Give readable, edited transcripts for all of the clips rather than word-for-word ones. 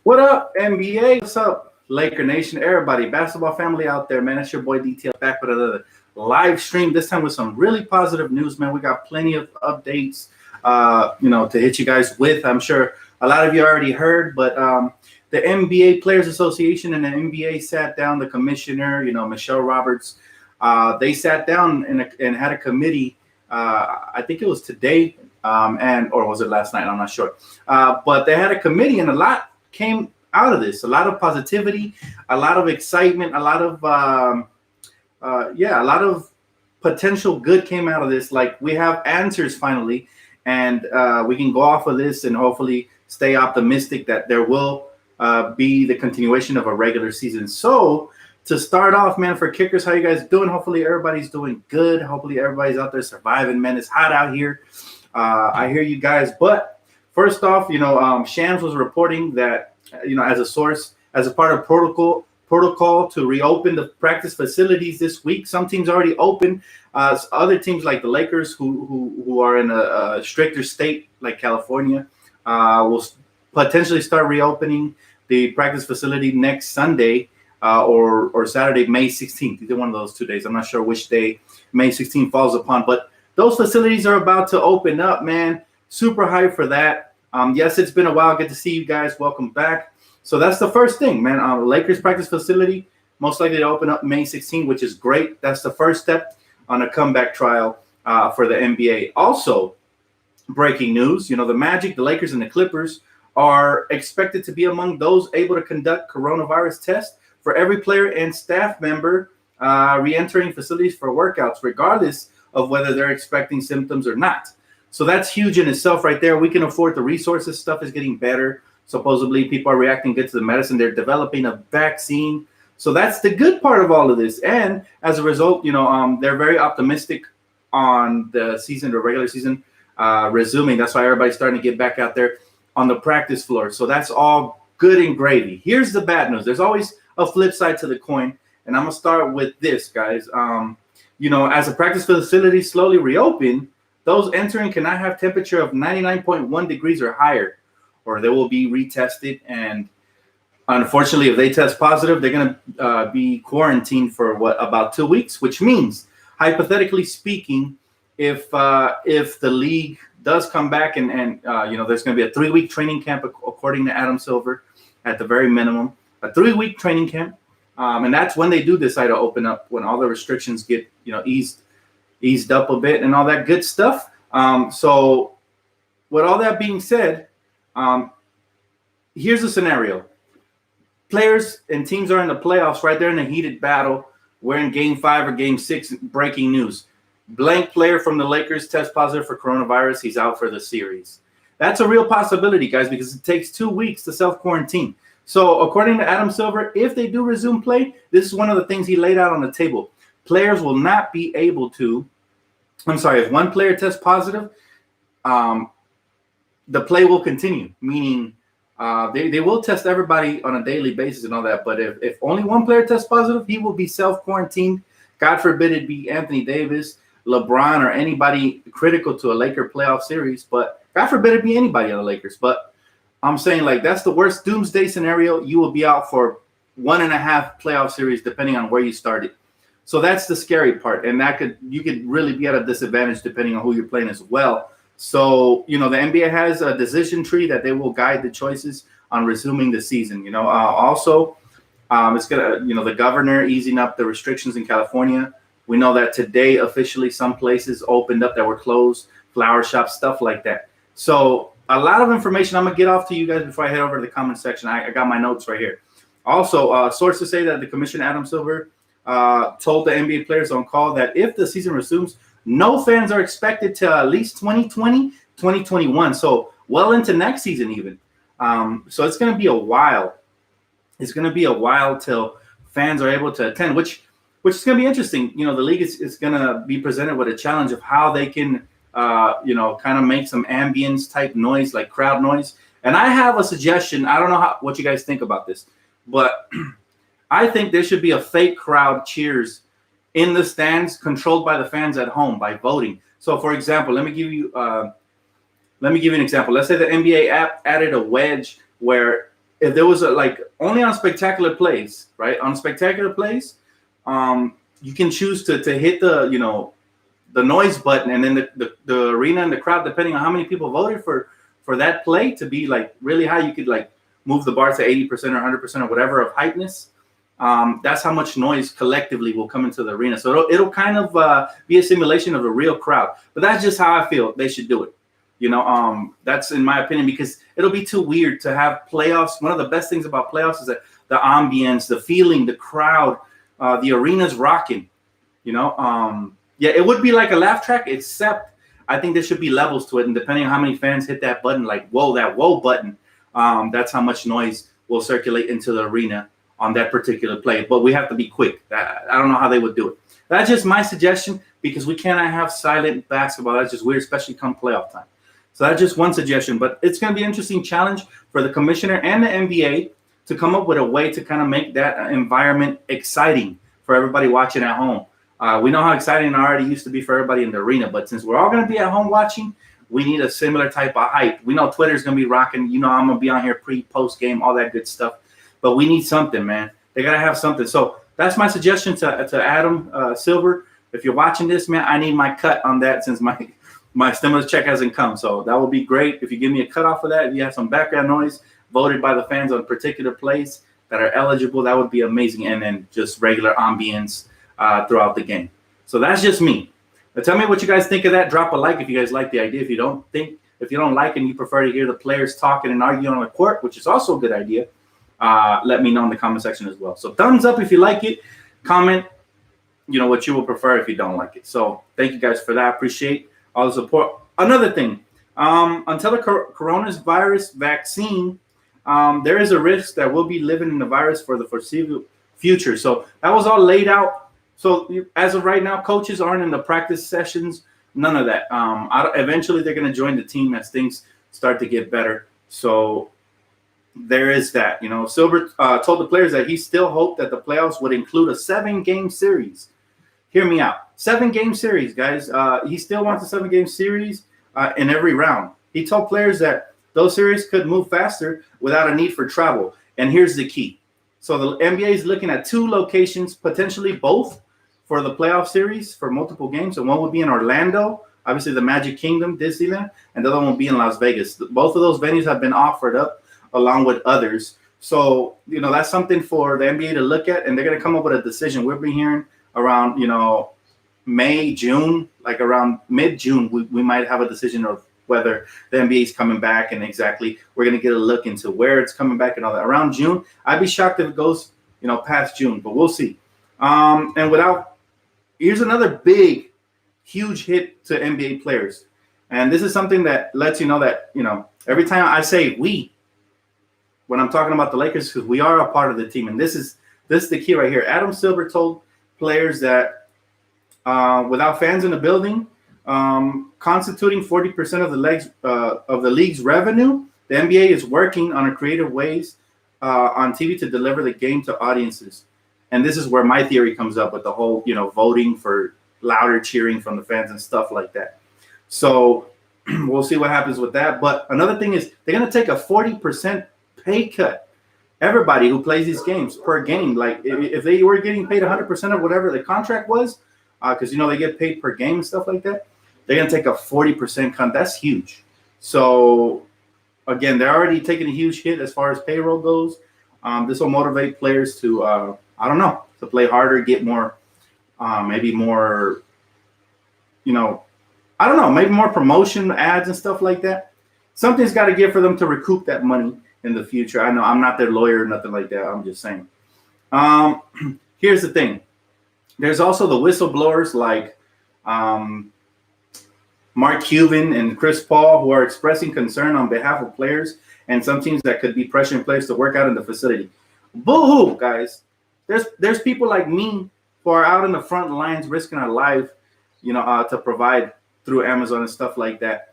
What up, NBA? What's up, Laker Nation? Everybody, basketball family out there, man. It's your boy Dtlf back with another live stream. This time with some really positive news, man. We got plenty of updates, to hit you guys with. I'm sure a lot of you already heard, but the NBA Players Association and the NBA sat down. The commissioner, Michelle Roberts, they sat down and had a committee. I think it was today, or was it last night? I'm not sure. But they had a committee, and a lot came out of this. A lot of positivity, a lot of excitement, a lot of potential good came out of this. Like, we have answers finally, and we can go off of this and hopefully stay optimistic that there will be the continuation of a regular season. So to start off, man, for kickers, how you guys doing? Hopefully everybody's doing good. Hopefully everybody's out there surviving, man. It's hot out here. I hear you guys, but first off, Shams was reporting that, as a source, as a part of protocol to reopen the practice facilities this week. Some teams already open. Other teams like the Lakers, who are in a stricter state like California, will potentially start reopening the practice facility next Sunday or Saturday, May 16th. Either one of those 2 days. I'm not sure which day May 16th falls upon, but those facilities are about to open up, man. Super hyped for that. Yes, it's been a while. Good to see you guys. Welcome back. So that's the first thing, man. Lakers practice facility, most likely to open up May 16th, which is great. That's the first step on a comeback trial for the NBA. Also, breaking news, the Magic, the Lakers, and the Clippers are expected to be among those able to conduct coronavirus tests for every player and staff member re-entering facilities for workouts, regardless of whether they're expecting symptoms or not. So that's huge in itself right there. We can afford the resources. Stuff is getting better. Supposedly, people are reacting good to the medicine. They're developing a vaccine. So that's the good part of all of this. And as a result, they're very optimistic on the season, the regular season resuming. That's why everybody's starting to get back out there on the practice floor. So that's all good and gravy. Here's the bad news. There's always a flip side to the coin. And I'm going to start with this, guys. As the practice facilities slowly reopen, those entering cannot have temperature of 99.1 degrees or higher, or they will be retested. And unfortunately, if they test positive, they're going to be quarantined for about 2 weeks, which means, hypothetically speaking, if the league does come back and there's going to be a 3-week training camp, according to Adam Silver, at the very minimum, a 3-week training camp. And that's when they do decide to open up, when all the restrictions get, eased up a bit and all that good stuff. So with all that being said, here's a scenario. Players and teams are in the playoffs, right there in a heated battle. We're in Game 5 or Game 6. Breaking news. Blank player from the Lakers tests positive for coronavirus. He's out for the series. That's a real possibility, guys, because it takes 2 weeks to self-quarantine. So according to Adam Silver, if they do resume play, this is one of the things he laid out on the table. Players will not be able to, if one player tests positive, the play will continue, meaning they will test everybody on a daily basis and all that. But if only one player tests positive, he will be self-quarantined. God forbid it be Anthony Davis, LeBron, or anybody critical to a Laker playoff series. But God forbid it be anybody on the Lakers. But I'm saying, that's the worst doomsday scenario. You will be out for 1.5 playoff series, depending on where you started. So that's the scary part. And you could really be at a disadvantage depending on who you're playing as well. So, the NBA has a decision tree that they will guide the choices on resuming the season. Also, it's going to, the governor easing up the restrictions in California. We know that today, officially, some places opened up that were closed, flower shops, stuff like that. So a lot of information I'm going to get off to you guys before I head over to the comment section. I got my notes right here. Also, sources say that the commissioner, Adam Silver, told the NBA players on call that if the season resumes, no fans are expected to at least 2020, 2021. So well into next season even. So it's going to be a while. It's going to be a while till fans are able to attend, which is going to be interesting. The league is going to be presented with a challenge of how they can, kind of make some ambience type noise, like crowd noise. And I have a suggestion. I don't know what you guys think about this, but I think there should be a fake crowd cheers in the stands, controlled by the fans at home by voting. So, for example, let me give you an example. Let's say the NBA app added a wedge where if there was a like only on spectacular plays, right? On spectacular plays, you can choose to hit the the noise button, and then the arena and the crowd, depending on how many people voted for that play to be like really high, you could like move the bar to 80% or 100% or whatever of heightness. That's how much noise collectively will come into the arena. So it'll kind of be a simulation of a real crowd. But that's just how I feel they should do it. That's in my opinion, because it'll be too weird to have playoffs. One of the best things about playoffs is that the ambience, the feeling, the crowd, the arena's rocking. Yeah, it would be like a laugh track, except I think there should be levels to it. And depending on how many fans hit that button, like whoa, that whoa button, that's how much noise will circulate into the arena on that particular play. But we have to be quick. I don't know how they would do it. That's just my suggestion, because we cannot have silent basketball. That's just weird, especially come playoff time. So that's just one suggestion. But it's going to be an interesting challenge for the commissioner and the NBA to come up with a way to kind of make that environment exciting for everybody watching at home. We know how exciting it already used to be for everybody in the arena, but since we're all going to be at home watching, we need a similar type of hype. We know Twitter's going to be rocking. I'm going to be on here post game, all that good stuff. But we need something, man. They got to have something. So that's my suggestion to Adam Silver. If you're watching this, man, I need my cut on that since my stimulus check hasn't come. So that would be great if you give me a cut off of that. If you have some background noise voted by the fans on particular plays that are eligible, that would be amazing. And then just regular ambience throughout the game. So that's just me. Now tell me what you guys think of that. Drop a like if you guys like the idea. If you don't like and you prefer to hear the players talking and arguing on the court, which is also a good idea, let me know in the comment section as well. So thumbs up if you like it. Comment, what you would prefer if you don't like it. So thank you guys for that. Appreciate all the support. Another thing, until the coronavirus vaccine, there is a risk that we'll be living in the virus for the foreseeable future. So that was all laid out. So as of right now, coaches aren't in the practice sessions. None of that. Eventually, they're going to join the team as things start to get better. So there is that. Silver told the players that he still hoped that the playoffs would include a 7-game series. Hear me out. 7-game series, guys. He still wants a 7-game series in every round. He told players that those series could move faster without a need for travel. And here's the key. So the NBA is looking at 2 locations, potentially both, for the playoff series for multiple games. And one would be in Orlando, obviously the Magic Kingdom, Disneyland, and the other one will be in Las Vegas. Both of those venues have been offered up along with others. So, that's something for the NBA to look at, and they're going to come up with a decision. We'll be hearing around, May, June, like around mid-June, we might have a decision of whether the NBA is coming back, and exactly we're going to get a look into where it's coming back and all that. Around June, I'd be shocked if it goes, past June, but we'll see. And here's another big, huge hit to NBA players. And this is something that lets you know that, every time I say we, when I'm talking about the Lakers, because we are a part of the team. And this is the key right here. Adam Silver told players that without fans in the building, constituting 40% of the league's revenue, the NBA is working on creative ways on TV to deliver the game to audiences. And this is where my theory comes up with the whole, voting for louder cheering from the fans and stuff like that. So we'll see what happens with that. But another thing is they're going to take a 40% pay cut. Everybody who plays these games per game, like if they were getting paid 100% of whatever the contract was, because, they get paid per game and stuff like that, they're going to take a 40% cut. That's huge. So, again, they're already taking a huge hit as far as payroll goes. This will motivate players to, to play harder, get more, maybe more, maybe more promotion ads and stuff like that. Something's got to give for them to recoup that money in the future. I know I'm not their lawyer or nothing like that. I'm just saying. Here's the thing. There's also the whistleblowers like Mark Cuban and Chris Paul, who are expressing concern on behalf of players and some teams that could be pressuring players to work out in the facility. Boo-hoo, guys. There's people like me who are out in the front lines risking our life, to provide through Amazon and stuff like that.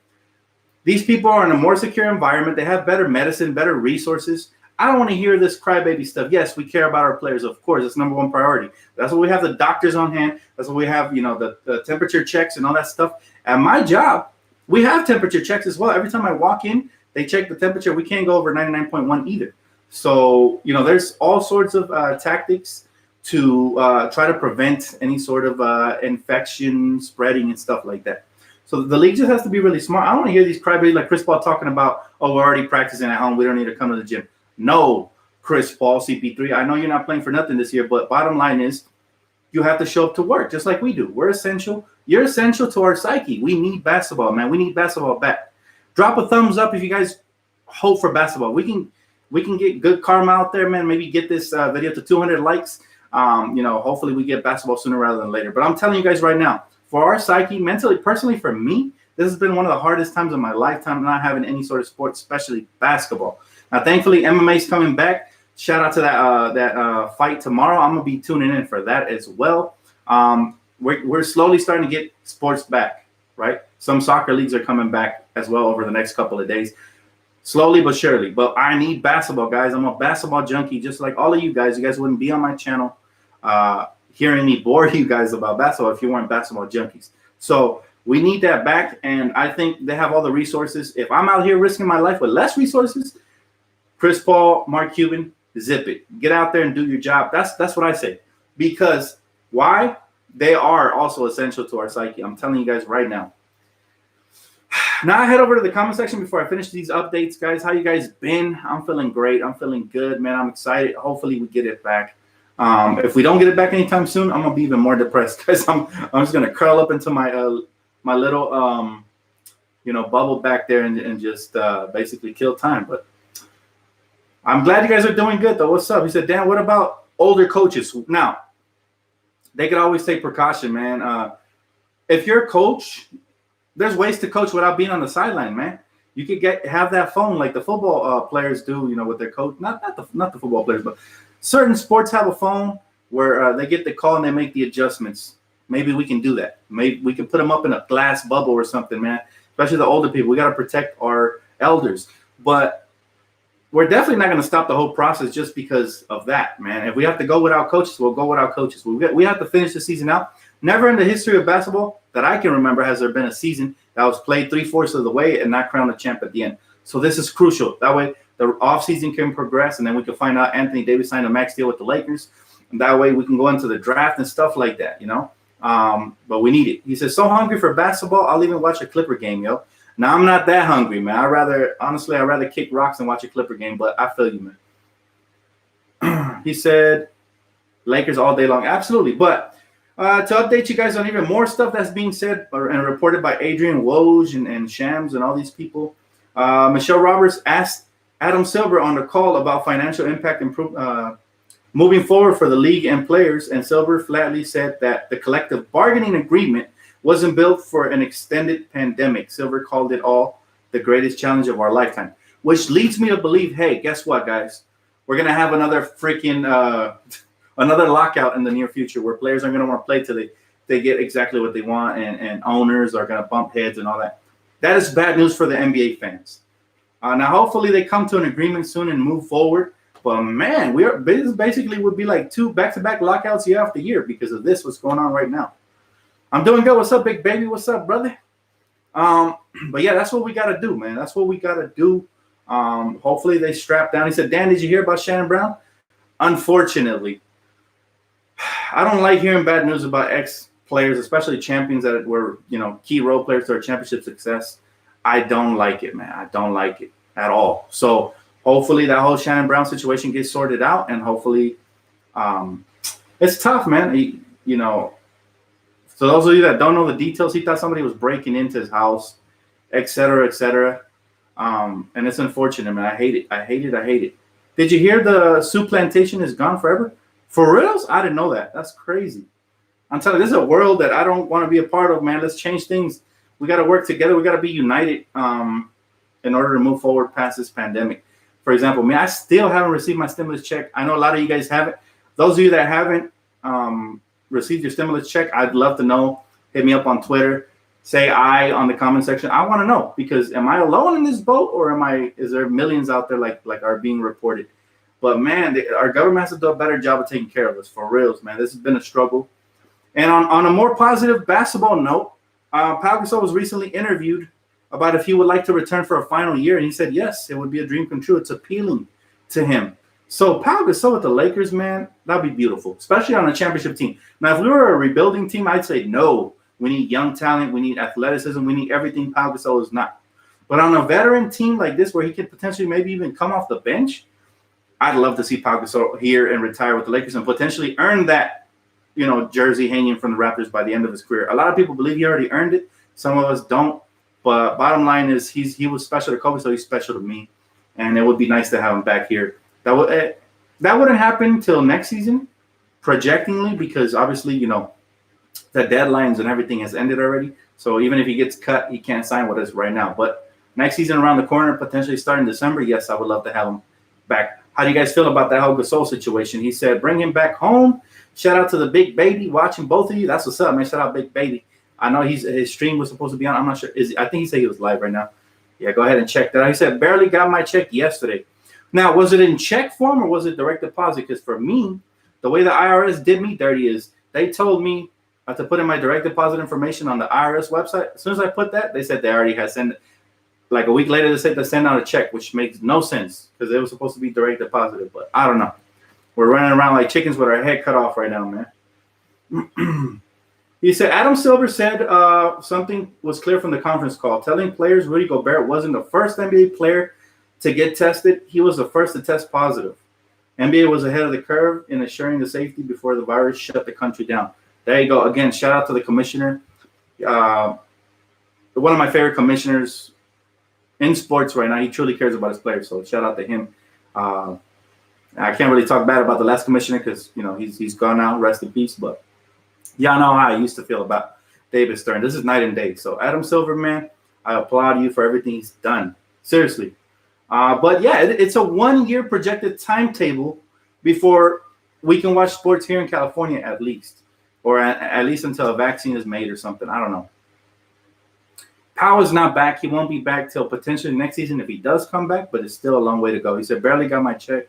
These people are in a more secure environment. They have better medicine, better resources. I don't want to hear this crybaby stuff. Yes, we care about our players. Of course, it's number one priority. That's why we have the doctors on hand. That's why we have, the temperature checks and all that stuff. At my job, we have temperature checks as well. Every time I walk in, they check the temperature. We can't go over 99.1 either. So, there's all sorts of tactics to try to prevent any sort of infection spreading and stuff like that. So the league just has to be really smart. I don't want to hear these crybabies like Chris Paul talking about, oh, we're already practicing at home. We don't need to come to the gym. No, Chris Paul, CP3, I know you're not playing for nothing this year, but bottom line is you have to show up to work just like we do. We're essential. You're essential to our psyche. We need basketball, man. We need basketball back. Drop a thumbs up if you guys hope for basketball. We can get good karma out there, man. Maybe get this video to 200 likes. Hopefully we get basketball sooner rather than later. But I'm telling you guys right now, for our psyche, mentally, personally, for me, this has been one of the hardest times of my lifetime not having any sort of sport, especially basketball. Now, thankfully, MMA is coming back. Shout out to that fight tomorrow. I'm gonna be tuning in for that as well. We're slowly starting to get sports back, right? Some soccer leagues are coming back as well over the next couple of days. Slowly but surely. But I need basketball, guys. I'm a basketball junkie, just like all of you guys. You guys wouldn't be on my channel hearing me bore you guys about basketball if you weren't basketball junkies. So we need that back, and I think they have all the resources. If I'm out here risking my life with less resources, Chris Paul, Mark Cuban, zip it. Get out there and do your job. That's what I say. Because why? They are also essential to our psyche. I'm telling you guys right now. Now I head over to the comment section before I finish these updates, guys. How you guys been? I'm feeling great. I'm feeling good, man. I'm excited. Hopefully we get it back. If we don't get it back anytime soon, I'm gonna be even more depressed because I'm just gonna curl up into my my little bubble back there and just basically kill time. But I'm glad you guys are doing good though. What's up? He said, Dan, what about older coaches? Now, they could always take precaution, man. If you're a coach, there's ways to coach without being on the sideline, man. You could have that phone like the football players do, with their coach. Not the football players, but certain sports have a phone where they get the call and they make the adjustments. Maybe we can do that. Maybe we can put them up in a glass bubble or something, man. Especially the older people. We got to protect our elders. But we're definitely not going to stop the whole process just because of that, man. If we have to go without coaches, we'll go without coaches. We have to finish the season out. Never in the history of basketball that I can remember has there been a season that was played 3/4 of the way and not crowned a champ at the end. So this is crucial. That way the offseason can progress, and then we can find out Anthony Davis signed a max deal with the Lakers. And that way we can go into the draft and stuff like that, But we need it. He says, so hungry for basketball, I'll even watch a Clipper game, yo. Now, I'm not that hungry, man. I'd rather kick rocks than watch a Clipper game, but I feel you, man. He said, Lakers all day long. Absolutely. But to update you guys on even more stuff that's being said and reported by Adrian Woj and Shams and all these people, Michelle Roberts asked Adam Silver on the call about financial impact moving forward for the league and players, and Silver flatly said that the collective bargaining agreement wasn't built for an extended pandemic. Silver called it all the greatest challenge of our lifetime, which leads me to believe, hey, guess what, guys? We're going to have another freaking another lockout in the near future where players aren't going to want to play till they get exactly what they want, and owners are going to bump heads and all that. That is bad news for the NBA fans. Now, hopefully they come to an agreement soon and move forward. But, man, this basically would be like 2 back-to-back lockouts year after year because of this, what's going on right now. I'm doing good. What's up, big baby? What's up, brother? But, yeah, that's what we got to do, man. That's what we got to do. Hopefully they strap down. He said, Dan, did you hear about Shannon Brown? Unfortunately, I don't like hearing bad news about ex-players, especially champions that were, key role players to our championship success. I don't like it, man. I don't like it at all. So hopefully that whole Shannon Brown situation gets sorted out, and hopefully it's tough, man. So those of you that don't know the details, he thought somebody was breaking into his house, et cetera, et cetera. And it's unfortunate, man. I hate it. I hate it. Did you hear the Sioux Plantation is gone forever? For reals? I didn't know that. That's crazy. I'm telling you, this is a world that I don't want to be a part of, man. Let's change things. We got to work together. We got to be united in order to move forward past this pandemic. For example, I still haven't received my stimulus check. I know a lot of you guys haven't. Those of you that haven't received your stimulus check, I'd love to know. Hit me up on Twitter. Say I on the comment section. I want to know, because am I alone in this boat, or is there millions out there like are being reported? But, man, our government has to do a better job of taking care of us, for reals, man. This has been a struggle. And on a more positive basketball note, Pau Gasol was recently interviewed about if he would like to return for a final year, and he said yes, it would be a dream come true. It's appealing to him. So Pau Gasol with the Lakers, man, that'd be beautiful, especially on a championship team. Now, if we were a rebuilding team, I'd say no. We need young talent. We need athleticism. We need everything Pau Gasol is not. But on a veteran team like this, where he could potentially maybe even come off the bench, I'd love to see Pau Gasol here and retire with the Lakers and potentially earn that, jersey hanging from the Raptors by the end of his career. A lot of people believe he already earned it. Some of us don't. But bottom line is he was special to Kobe, so he's special to me. And it would be nice to have him back here. That wouldn't happen till next season, projectingly, because obviously, the deadlines and everything has ended already. So even if he gets cut, he can't sign with us right now. But next season around the corner, potentially starting December, yes, I would love to have him back. How do you guys feel about that whole Gasol situation? He said, bring him back home. Shout out to the big baby watching both of you. That's what's up, man. Shout out big baby. I know his stream was supposed to be on. I'm not sure. I think he said he was live right now. Yeah, go ahead and check that out. He said, barely got my check yesterday. Now, was it in check form or was it direct deposit? Because for me, the way the IRS did me dirty is they told me to put in my direct deposit information on the IRS website. As soon as I put that, they said they already had sent it. Like a week later, they said to send out a check, which makes no sense because it was supposed to be direct deposited. But I don't know. We're running around like chickens with our head cut off right now, man. He said, Adam Silver said something was clear from the conference call, telling players Rudy Gobert wasn't the first NBA player to get tested. He was the first to test positive. NBA was ahead of the curve in assuring the safety before the virus shut the country down. There you go. Again, shout out to the commissioner. One of my favorite commissioners in sports right now. He truly cares about his players, so shout out to him. I can't really talk bad about the last commissioner because, he's gone now. Rest in peace. But y'all know how I used to feel about David Stern. This is night and day. So Adam Silver, man, I applaud you for everything he's done. Seriously. But yeah, it's a 1 year projected timetable before we can watch sports here in California at least. Or at least until a vaccine is made or something. I don't know. Powell is not back. He won't be back till potentially next season if he does come back, but it's still a long way to go. He said, barely got my check.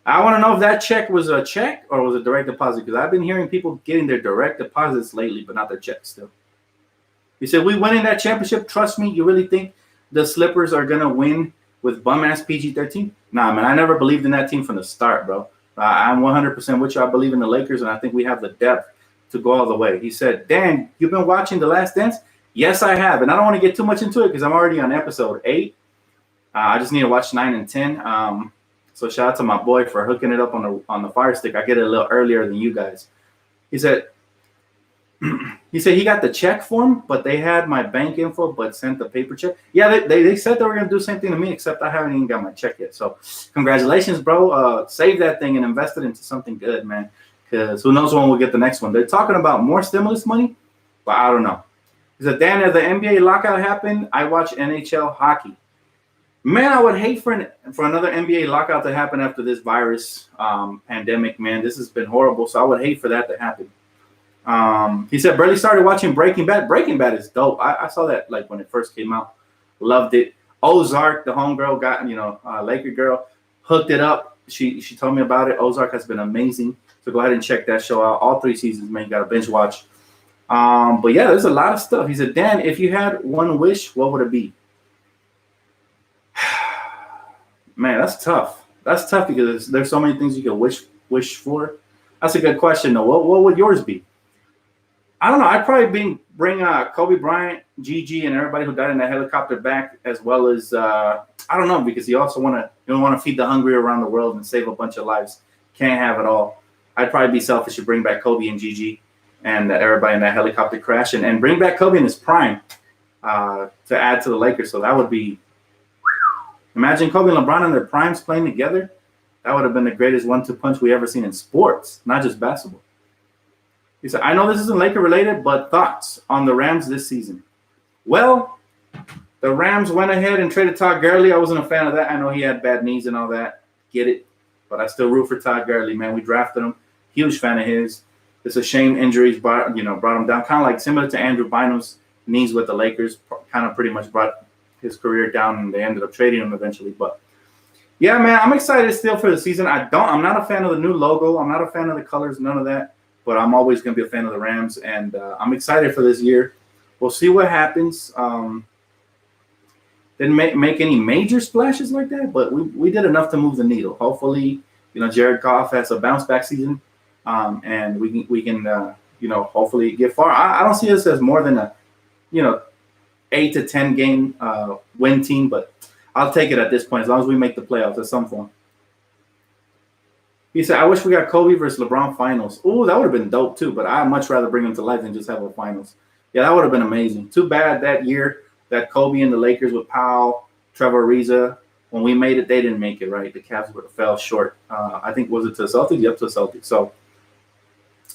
I want to know if that check was a check or was a direct deposit because I've been hearing people getting their direct deposits lately, but not their checks still. He said, we winning that championship. Trust me, you really think the Slippers are going to win with bum-ass PG-13? Nah, man, I never believed in that team from the start, bro. I'm 100% with you. I believe in the Lakers, and I think we have the depth to go all the way. He said, Dan, you've been watching The Last Dance? Yes, I have, and I don't want to get too much into it because I'm already on episode 8. I just need to watch 9 and 10. So shout out to my boy for hooking it up on the Fire Stick. I get it a little earlier than you guys. He said he got the check form, but they had my bank info, but sent the paper check. Yeah, they said they were going to do the same thing to me, except I haven't even got my check yet. So congratulations, bro. Save that thing and invest it into something good, man, because who knows when we'll get the next one. They're talking about more stimulus money, but I don't know. He said, Dan, if the NBA lockout happened, I watch NHL hockey. Man, I would hate for another NBA lockout to happen after this virus pandemic, man. This has been horrible, so I would hate for that to happen. He said, barely started watching Breaking Bad. Breaking Bad is dope. I saw that like when it first came out. Loved it. Ozark, the homegirl got, Laker girl, hooked it up. She told me about it. Ozark has been amazing. So go ahead and check that show out. All 3 seasons, man. You got to binge watch. But yeah, there's a lot of stuff. He said, Dan, if you had one wish, what would it be? Man, that's tough. That's tough because there's so many things you can wish for. That's a good question, though. What would yours be? I don't know. I'd probably bring Kobe Bryant, Gigi, and everybody who died in that helicopter back, as well as I don't know, because you also want to feed the hungry around the world and save a bunch of lives. Can't have it all. I'd probably be selfish to bring back Kobe and Gigi and everybody in that helicopter crash, and bring back Kobe in his prime to add to the Lakers. So that would be. Imagine Kobe and LeBron in their primes playing together. That would have been the greatest 1-2 punch we ever seen in sports, not just basketball. He said, I know this isn't Laker related, but thoughts on the Rams this season? Well, the Rams went ahead and traded Todd Gurley. I wasn't a fan of that. I know he had bad knees and all that. Get it. But I still root for Todd Gurley, man. We drafted him. Huge fan of his. It's a shame injuries brought him down. Kind of like similar to Andrew Bynum's knees with the Lakers. Kind of pretty much brought his career down, and they ended up trading him eventually. But yeah, man, I'm excited still for the season. I'm not a fan of the new logo. I'm not a fan of the colors, none of that. But I'm always going to be a fan of the Rams, and I'm excited for this year. We'll see what happens. Didn't make any major splashes like that, but we did enough to move the needle. Hopefully, Jared Goff has a bounce back season, and we can hopefully get far. I don't see us as more than a 8 to 10 game win team, but I'll take it at this point as long as we make the playoffs at some point. He said, I wish we got Kobe versus LeBron finals. Ooh, that would have been dope too, but I'd much rather bring them to life than just have a finals. Yeah, that would have been amazing. Too bad that year that Kobe and the Lakers with Powell, Trevor Ariza, when we made it, they didn't make it, right? The Cavs would have fell short. I think, was it to the Celtics? Yep, to the Celtics. So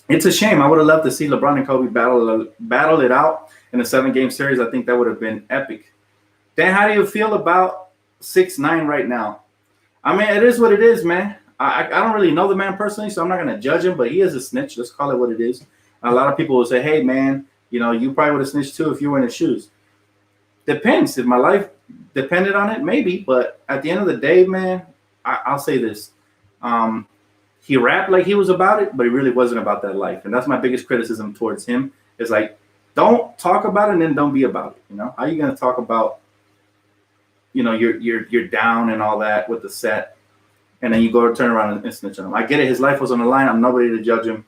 it's a shame. I would have loved to see LeBron and Kobe battle it out in a 7-game series. I think that would have been epic. Dan, how do you feel about 6ix9ine right now? I mean, it is what it is, man. I don't really know the man personally, so I'm not going to judge him, but he is a snitch. Let's call it what it is. A lot of people will say, hey, man, you probably would have snitched too if you were in his shoes. Depends. If my life depended on it, maybe. But at the end of the day, man, I'll say this. He rapped like he was about it, but he really wasn't about that life. And that's my biggest criticism towards him is like, don't talk about it and then don't be about it. How are you going to talk about, you're down and all that with the set, and then you go to turn around and snitch on him? I get it. His life was on the line. I'm nobody to judge him.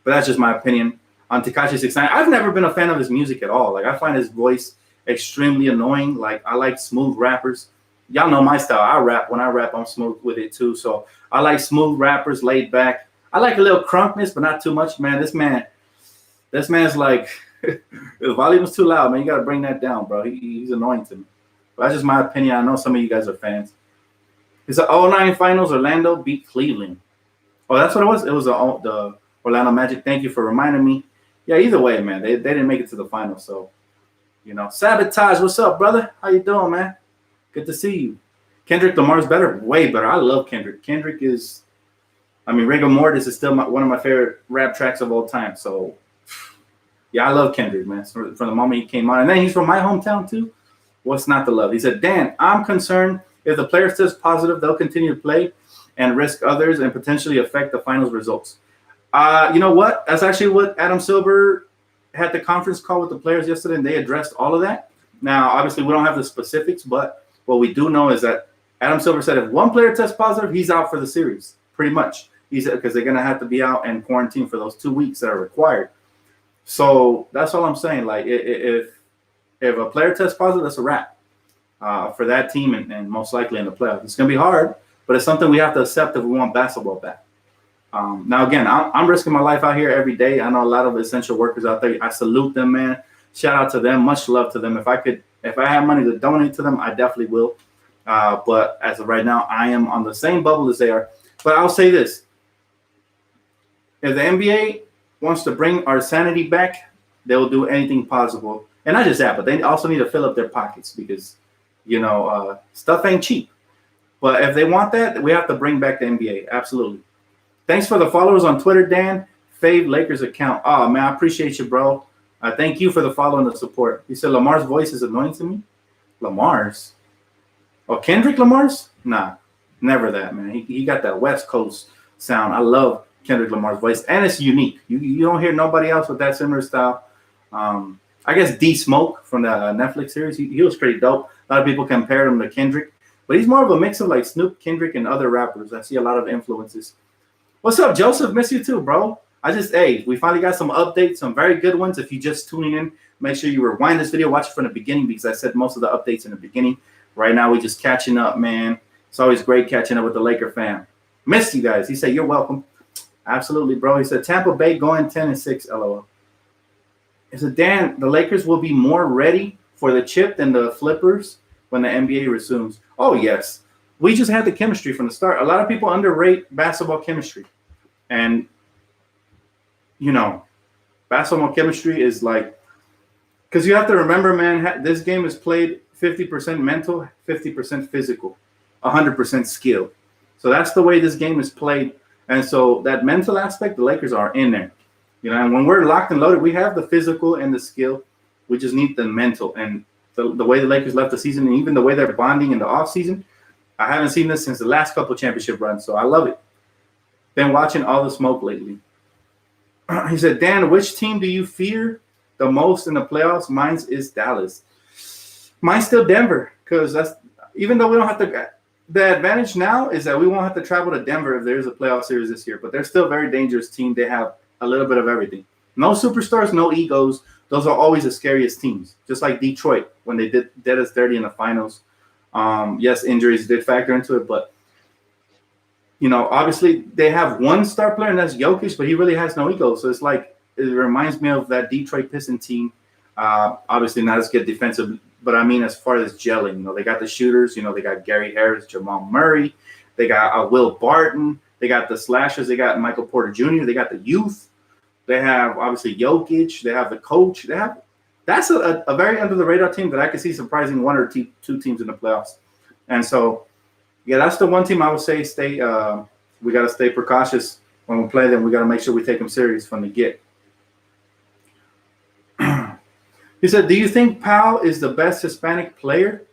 But that's just my opinion on Tekashi 6ix9ine. I've never been a fan of his music at all. Like, I find his voice extremely annoying. Like, I like smooth rappers. Y'all know my style. When I rap, I'm smooth with it too. So I like smooth rappers, laid back. I like a little crunkness, but not too much, man. This man's like, the volume's too loud, man. You got to bring that down, bro. He's annoying to me. But that's just my opinion. I know some of you guys are fans. It's the 2009 finals. Orlando beat Cleveland. Oh, that's what it was? It was the Orlando Magic. Thank you for reminding me. Yeah, either way, man. They didn't make it to the finals. So, Sabotage, what's up, brother? How you doing, man? Good to see you. Kendrick Lamar's better? Way better. I love Kendrick. Kendrick is, Rigor Mortis is still one of my favorite rap tracks of all time. So, yeah, I love Kendrick, man. From the moment he came on. And then he's from my hometown, too. What's not to love? He said, Dan, I'm concerned if the player test positive, they'll continue to play and risk others and potentially affect the finals results. You know what? That's actually what Adam Silver had the conference call with the players yesterday, and they addressed all of that. Now, obviously, we don't have the specifics, but what we do know is that Adam Silver said if one player tests positive, he's out for the series, pretty much. He said because they're going to have to be out and quarantine for those 2 weeks that are required. So that's all I'm saying. Like, if a player tests positive, that's a wrap for that team and most likely in the playoffs. It's going to be hard, but it's something we have to accept if we want basketball back. Now, again, I'm risking my life out here every day. I know a lot of essential workers out there. I salute them, man. Shout out to them. Much love to them. If I have money to donate to them, I definitely will. But as of right now, I am on the same bubble as they are. But I'll say this. If the NBA wants to bring our sanity back, they will do anything possible. And not just that, but they also need to fill up their pockets because, stuff ain't cheap. But if they want that, we have to bring back the NBA. Absolutely. Thanks for the followers on Twitter, Dan. Fave Lakers account. Oh, man, I appreciate you, bro. Thank you for the follow and the support. You said Lamar's voice is annoying to me? Lamar's? Oh, Kendrick Lamar's? Nah, never that, man. He got that West Coast sound. I love Kendrick Lamar's voice, and it's unique. You don't hear nobody else with that similar style. I guess D-Smoke from the Netflix series, he was pretty dope. A lot of people compared him to Kendrick, but he's more of a mix of like Snoop, Kendrick, and other rappers. I see a lot of influences. What's up, Joseph? Miss you too, bro. We finally got some updates, some very good ones. If you're just tuning in, make sure you rewind this video, watch it from the beginning because I said most of the updates in the beginning. Right now, we're just catching up, man. It's always great catching up with the Laker fam. Missed you guys. He said, you're welcome. Absolutely, bro. He said, Tampa Bay going 10-6, LOL. He said, Dan, the Lakers will be more ready for the chip than the flippers when the NBA resumes. Oh, yes. We just had the chemistry from the start. A lot of people underrate basketball chemistry. And, basketball chemistry is like, because you have to remember, man, this game is played 50% mental, 50% physical, 100% skill. So that's the way this game is played. And so that mental aspect, the Lakers are in there. And when we're locked and loaded, we have the physical and the skill. We just need the mental. And the way the Lakers left the season and even the way they're bonding in the offseason, I haven't seen this since the last couple championship runs. So I love it. Been watching all the smoke lately. He said, Dan, which team do you fear the most in the playoffs? Mine is Dallas. Mine's still Denver. because that's even though we don't have to. The advantage now is that we won't have to travel to Denver if there is a playoff series this year. But they're still a very dangerous team. They have a little bit of everything. No superstars, no egos. Those are always the scariest teams. Just like Detroit when they did us dirty in the finals. Yes, injuries did factor into it, but obviously they have one star player and that's Jokic, but he really has no ego. So it's like it reminds me of that Detroit Pistons team. Obviously not as good defensive, but I mean as far as gelling, they got the shooters. They got Gary Harris, Jamal Murray, they got Will Barton, they got the slashers, they got Michael Porter Jr., they got the youth, they have obviously Jokic, they have the coach, that's a very under the radar team that I could see surprising one or two teams in the playoffs. And so yeah, that's the one team I would say we got to stay precautious when we play them. We got to make sure we take them serious from the get. He said, do you think Powell is the best Hispanic player?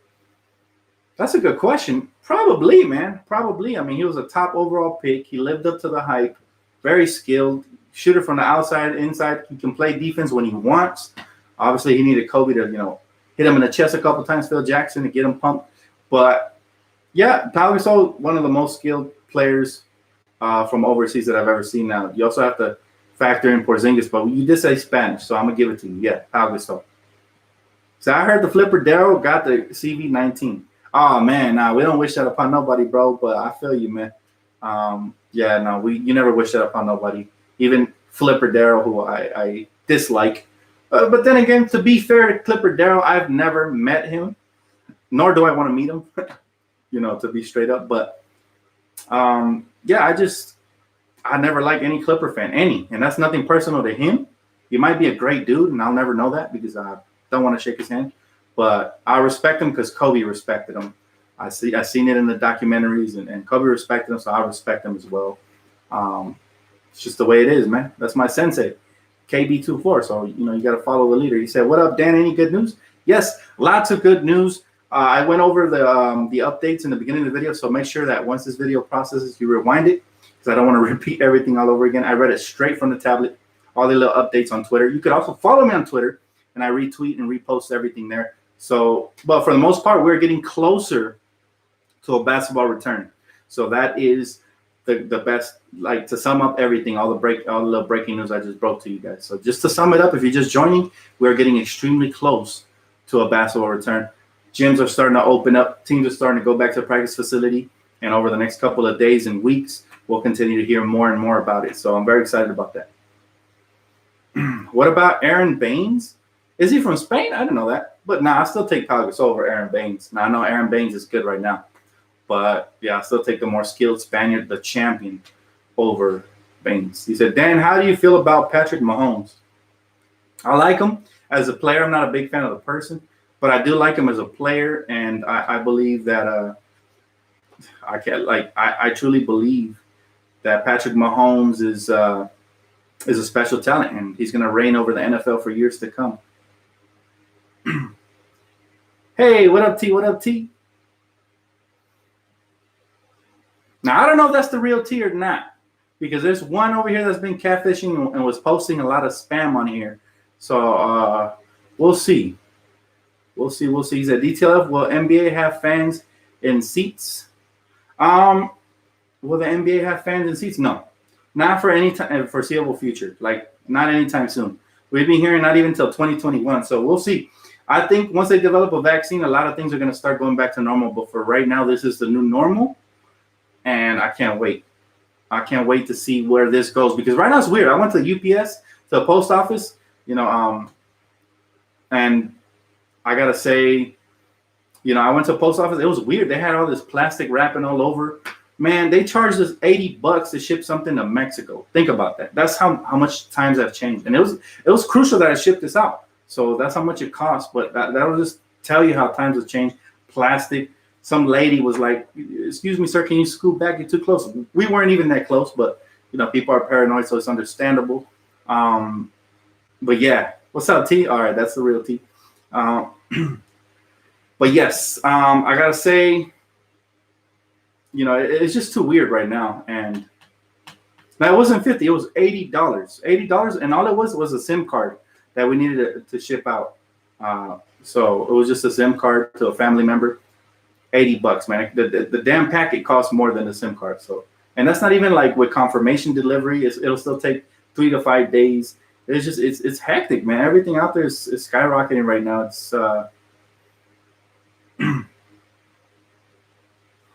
That's a good question. Probably, man. Probably. I mean, he was a top overall pick. He lived up to the hype. Very skilled. Shooter from the outside, inside. He can play defense when he wants. Obviously, he needed Kobe to, hit him in the chest a couple times, Phil Jackson, to get him pumped. But, yeah, Pau Gasol, one of the most skilled players from overseas that I've ever seen now. You also have to factor in Porzingis, but you did say Spanish, so I'm going to give it to you. Yeah, Pau Gasol. So I heard the flipper Daryl got the CV19. Oh, man, nah, we don't wish that upon nobody, bro, but I feel you, man. You never wish that upon nobody. Even Flipper Daryl, who I dislike. But then again, to be fair to Clipper Daryl, I've never met him, nor do I want to meet him, to be straight up. But, I never like any Clipper fan, and that's nothing personal to him. He might be a great dude, and I'll never know that because I don't want to shake his hand. But I respect him because Kobe respected him. I seen it in the documentaries, and Kobe respected him, so I respect him as well. It's just the way it is, man. That's my sensei, KB24. So, you got to follow the leader. He said, what up, Dan? Any good news? Yes, lots of good news. I went over the updates in the beginning of the video, so make sure that once this video processes, you rewind it because I don't want to repeat everything all over again. I read it straight from the tablet, all the little updates on Twitter. You could also follow me on Twitter, and I retweet and repost everything there. So, but for the most part, we're getting closer to a basketball return. So that is the best, like to sum up everything, all the little breaking news I just broke to you guys. So just to sum it up, if you're just joining, we're getting extremely close to a basketball return. Gyms are starting to open up. Teams are starting to go back to the practice facility. And over the next couple of days and weeks, we'll continue to hear more and more about it. So I'm very excited about that. What about Aaron Baines? Is he from Spain? I didn't know that. But I still take Pau Gasol over Aaron Baines. Now, I know Aaron Baines is good right now. But, yeah, I still take the more skilled Spaniard, the champion, over Baines. He said, Dan, how do you feel about Patrick Mahomes? I like him as a player. I'm not a big fan of the person. But I do like him as a player. And I believe that I truly believe that Patrick Mahomes is a special talent. And he's going to reign over the NFL for years to come. Hey, what up, T? What up, T? Now, I don't know if that's the real T or not, because there's one over here that's been catfishing and was posting a lot of spam on here. So we'll see. We'll see. He said, Dtlf, will NBA have fans in seats? Will the NBA have fans in seats? No. Not for any time, foreseeable future. Like, not anytime soon. We've been hearing not even until 2021. So we'll see. I think once they develop a vaccine, a lot of things are going to start going back to normal. But for right now, this is the new normal. And I can't wait. I can't wait to see where this goes. Because right now it's weird. I went to UPS, to the post office, and I got to say, I went to the post office. It was weird. They had all this plastic wrapping all over. Man, they charged us $80 to ship something to Mexico. Think about that. That's how much times have changed. And it was crucial that I shipped this out. So that's how much it costs. But that'll just tell you how times have changed. Plastic. Some lady was like, excuse me, sir, can you scoot back? You're too close. We weren't even that close, but, people are paranoid, so it's understandable. But, yeah. What's up, T? All right, that's the real T. But, yes, I got to say, it's just too weird right now. And now it wasn't $50. It was $80. $80, and all it was a SIM card that we needed to ship out. So it was just a SIM card to a family member. $80, man. The damn packet costs more than the SIM card. So, and that's not even like with confirmation delivery. It'll still take 3 to 5 days. It's hectic, man. Everything out there is skyrocketing right now. It's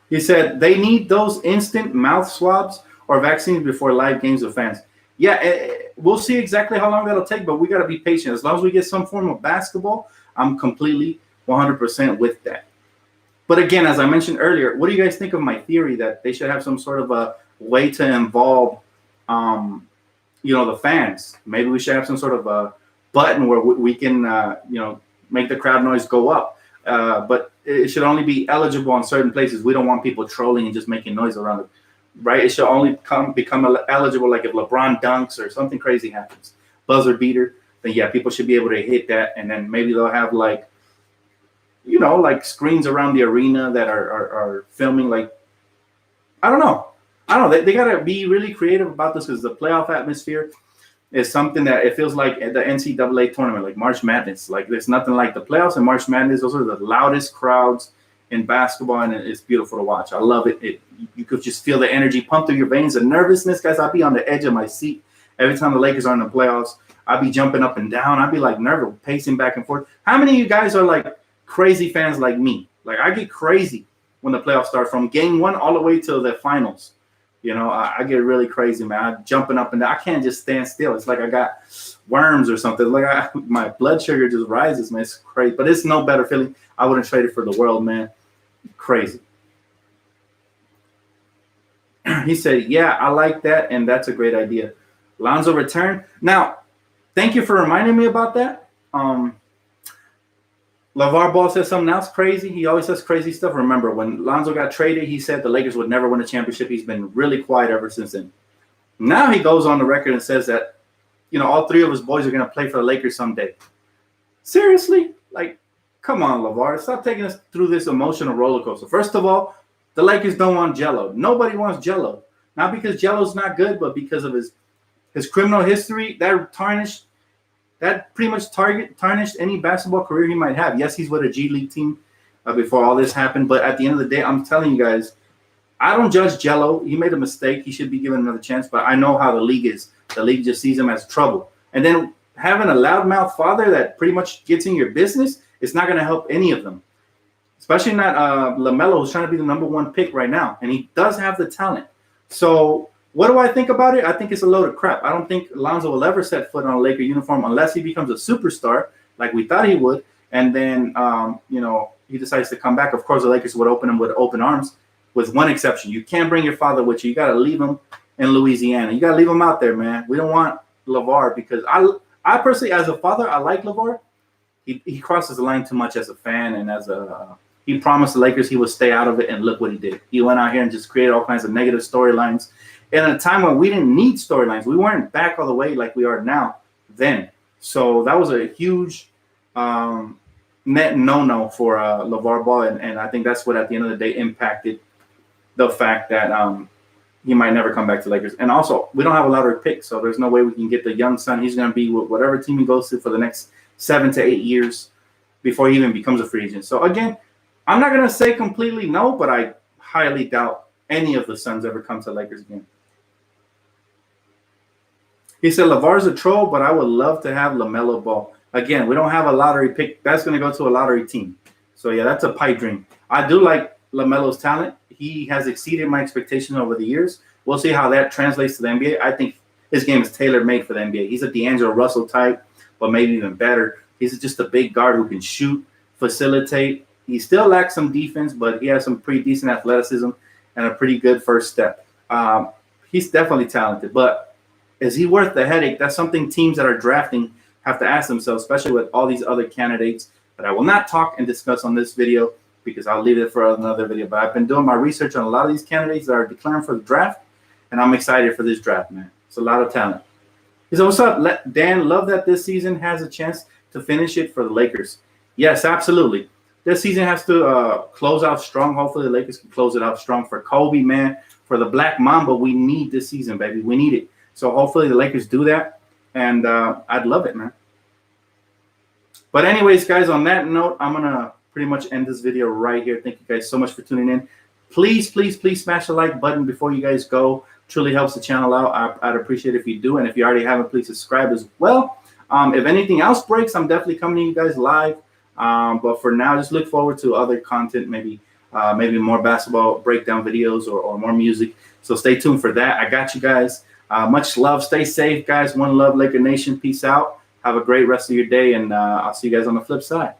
he said they need those instant mouth swabs or vaccines before live games with fans. Yeah, we'll see exactly how long that'll take, but we got to be patient. As long as we get some form of basketball, I'm completely 100% with that. But again, as I mentioned earlier, what do you guys think of my theory that they should have some sort of a way to involve, the fans? Maybe we should have some sort of a button where we can, make the crowd noise go up. But it should only be eligible in certain places. We don't want people trolling and just making noise around it, right? It should only become eligible like if LeBron dunks or something crazy happens, buzzer beater. Then yeah, people should be able to hit that, and then maybe they'll have like screens around the arena that are filming. Like, I don't know. They got to be really creative about this because the playoff atmosphere is something that it feels like at the NCAA tournament, like March Madness. Like, there's nothing like the playoffs and March Madness. Those are the loudest crowds in basketball, and it's beautiful to watch. I love it. You could just feel the energy pump through your veins. The nervousness, guys, I'd be on the edge of my seat every time the Lakers are in the playoffs. I'd be jumping up and down. I'd be like nervous, pacing back and forth. How many of you guys are like crazy fans like me? Like, I get crazy when the playoffs start, from game one all the way to the finals. I get really crazy, man. I'm jumping up and down. I can't just stand still. It's like I got worms or something. Like my blood sugar just rises, man. It's crazy, but it's no better feeling. I wouldn't trade it for the world, man. Crazy. He said, yeah, I like that, and that's a great idea. Lonzo return. Now, thank you for reminding me about that. LeVar Ball says something else crazy. He always says crazy stuff. Remember, when Lonzo got traded, he said the Lakers would never win a championship. He's been really quiet ever since then. Now he goes on the record and says that, all three of his boys are going to play for the Lakers someday. Seriously? Like, come on, LeVar. Stop taking us through this emotional roller coaster. First of all, the Lakers don't want Jello. Nobody wants Jello. Not because Jello's not good, but because of his criminal history. That pretty much tarnished any basketball career he might have. Yes, he's with a G League team before all this happened. But at the end of the day, I'm telling you guys, I don't judge Jello. He made a mistake. He should be given another chance. But I know how the league is. The league just sees him as trouble. And then having a loudmouth father that pretty much gets in your business, it's not going to help any of them. Especially not LaMelo, who's trying to be the number one pick right now. And he does have the talent. So what do I think about it? I think it's a load of crap. I don't think Lonzo will ever set foot on a Laker uniform unless he becomes a superstar like we thought he would. And then, he decides to come back. Of course, the Lakers would open him with open arms, with one exception. You can't bring your father with you. You got to leave him in Louisiana. You got to leave him out there, man. We don't want LeVar because I personally, as a father, I like LeVar. He crosses the line too much as a fan, and he promised the Lakers he would stay out of it, and look what he did. He went out here and just created all kinds of negative storylines. And at a time when we didn't need storylines, we weren't back all the way like we are now then. So that was a huge net no-no for LeVar Ball, and I think that's what at the end of the day impacted the fact that he might never come back to Lakers. And also, we don't have a lottery pick, so there's no way we can get the young son. He's going to be with whatever team he goes to for the next 7 to 8 years before he even becomes a free agent. So again, I'm not going to say completely no, but I highly doubt any of the Suns ever come to Lakers again. He said, LeVar's a troll, but I would love to have LaMelo Ball. Again, we don't have a lottery pick. That's going to go to a lottery team. So, yeah, that's a pipe dream. I do like LaMelo's talent. He has exceeded my expectations over the years. We'll see how that translates to the NBA. I think his game is tailor-made for the NBA. He's a D'Angelo Russell type, but maybe even better. He's just a big guard who can shoot, facilitate. He still lacks some defense, but he has some pretty decent athleticism and a pretty good first step. He's definitely talented, but is he worth the headache? That's something teams that are drafting have to ask themselves, especially with all these other candidates that I will not talk and discuss on this video because I'll leave it for another video. But I've been doing my research on a lot of these candidates that are declaring for the draft, and I'm excited for this draft, man. It's a lot of talent. He said, what's up, Dan? Love that this season has a chance to finish it for the Lakers. Yes, absolutely. This season has to close out strong. Hopefully the Lakers can close it out strong for Kobe, man. For the Black Mamba, we need this season, baby. We need it. So hopefully the Lakers do that, and I'd love it, man. But anyways, guys, on that note, I'm gonna pretty much end this video right here. Thank you guys so much for tuning in. Please, please, please smash the like button before you guys go. Truly helps the channel out. I'd appreciate it if you do. And if you already haven't, please subscribe as well. If anything else breaks, I'm definitely coming to you guys live. But for now, just look forward to other content, maybe more basketball breakdown videos or more music. So stay tuned for that. I got you guys. Much love. Stay safe, guys. One love, Laker Nation. Peace out. Have a great rest of your day, and I'll see you guys on the flip side.